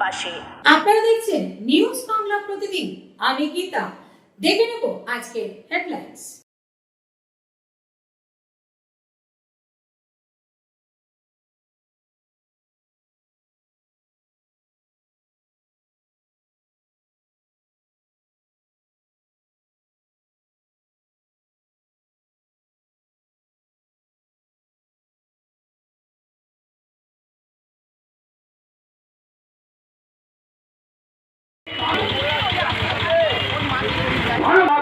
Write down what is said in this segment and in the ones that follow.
পাশে। আপনারা দেখছেন নিউজ বাংলা প্রতিদিন, আমি গীতা। দেখে নেব আজকের হেডলাইন্স।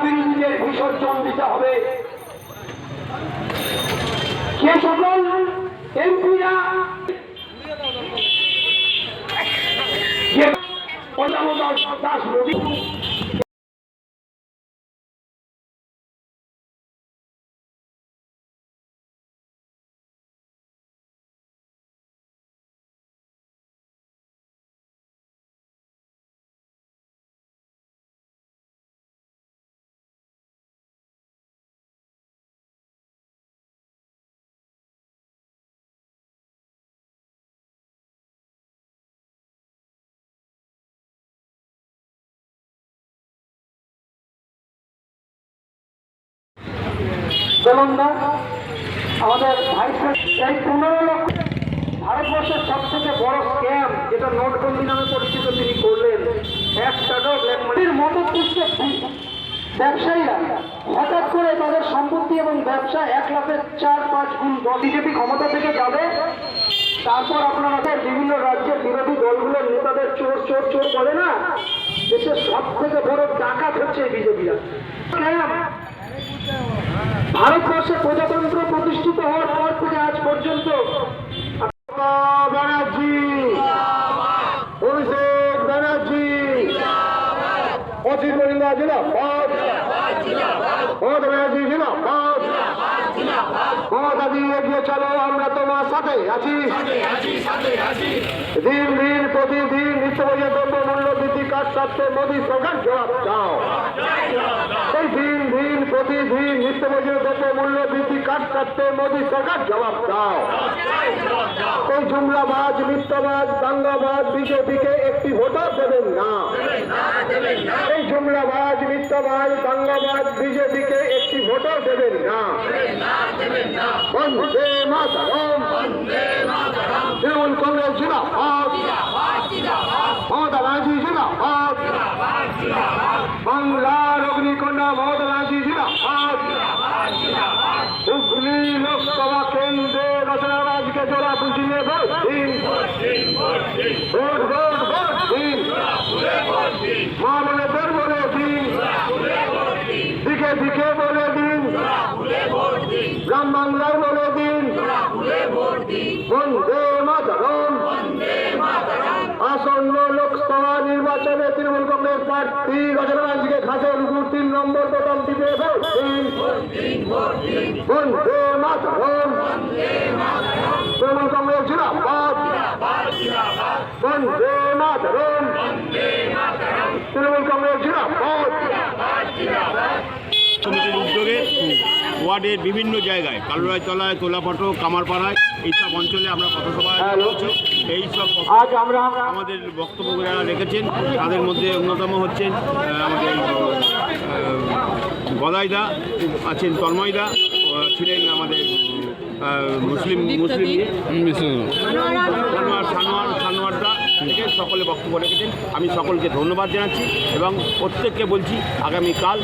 বিরোধীদের বিসর্জন দিতে হবে। যে সকল এমপিরা দাস নদী বলুন না আমাদের ভাইস এই 15 লক্ষ ভারতবর্ষের সব থেকে বড় স্ক্যাম যেটা নোটবন্দি নামে পরিচিত তিনি করলেন। 1 টাকাও ব্ল্যাক মানির মতো ব্যবসায়ীরা হঠাৎ করে তাদের সম্পত্তি এবং ব্যবসা 1 লাখের 4-5 গুণ বিজেপি ক্ষমতা থেকে যাবে, তারপর আপনারা বিভিন্ন রাজ্যের বিরোধী দলগুলোর নেতাদের চোর চোর চোর বলে না, দেশের সব থেকে বড় ডাকাত হচ্ছে বিজেপিরা। ভারতবর্ষে প্রজাতন্ত্র প্রতিষ্ঠিত হওয়ার পর থেকে আজ পর্যন্ত ব্যানার্জি, অভিষেক ব্যানার্জি, অসিত মহিলা জিন্দাবাদ, মমতা ব্যানার্জি জিন্দাবাদ, মমতা দি এগিয়ে চলো, আমরা তোমার সাথে আছি। দিন দিন প্রতিদিন নিত্যপ্রয়োজনীয় দ্রব্য মূল্য বৃদ্ধি কাজ সত্ত্বে মোদী সরকার জবাব দাও। এই দিন দিন প্রতিদিন নিত্যপ্রয়োজনীয় দ্রব্য মূল্য বৃদ্ধি কাজ সত্ত্বে মোদী সরকার জবাব দাও। এই জুমলাবাজ, মিথ্যাবাজ, দাঙ্গাবাজ বিজেপিকে একটি ভোটও দেবেন না। এই জুমলাবাজ, মিথ্যাবাজ, দাঙ্গাবাজ বিজেপিকে একটি ভোটও দেবেন না। বন্দে মাতরম, তৃণমূল কংগ্রেস জিন্দাবাদ, মমতা ব্যানার্জি জিন্দাবাদ, বাংলার অগ্নিকন্যা মমতা ব্যানার্জি জিন্দাবাদ। হুগলি লোকসভা কেন্দ্রে রচনাবাজকে জোড়া বুঝিয়ে ভোট দিন, ভোট ভোট ভোট দিন, মা বোনেদের বলে দিন, দিকে দিকে বলে দিন, গ্রাম বাংলার বলে দিন, বন্দে মাতরম। আসন্ন লোকসভা নির্বাচনে তৃণমূল কংগ্রেস প্রার্থী রচনাবাজকে ঘাসের উপর 3 নম্বর বোতাম টিপে ভোট দিন, বন্দে মাতরম। তৃণমূল কংগ্রেস জিন্দাবাদ, বন্দে মাতরম, তৃণমূল কংগ্রেস জিন্দাবাদ। কমিটির উদ্যোগে ওয়ার্ডের বিভিন্ন জায়গায় কালুরাইতলায়, তোলাপাটো, কামারপাড়ায় এইসব অঞ্চলে আমরা পথসভা করছি। এইসব আজ আমরা আমাদের বক্তব্য যারা রেখেছেন তাদের মধ্যে অন্যতম হচ্ছেন আমাদের গদাইদা আছেন, তন্ময়দা ছিলেন আমাদের মুসলিম সানোয়ারদা থেকে সকলে বক্তব্য রেখেছেন। আমি সকলকে ধন্যবাদ জানাচ্ছি এবং প্রত্যেককে বলছি আগামীকাল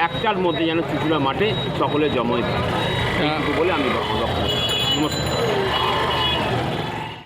1টার মধ্যে যেন চুচুড়া মাঠে সকলে জমায়েত থাকে বলে আমি বক্তব্য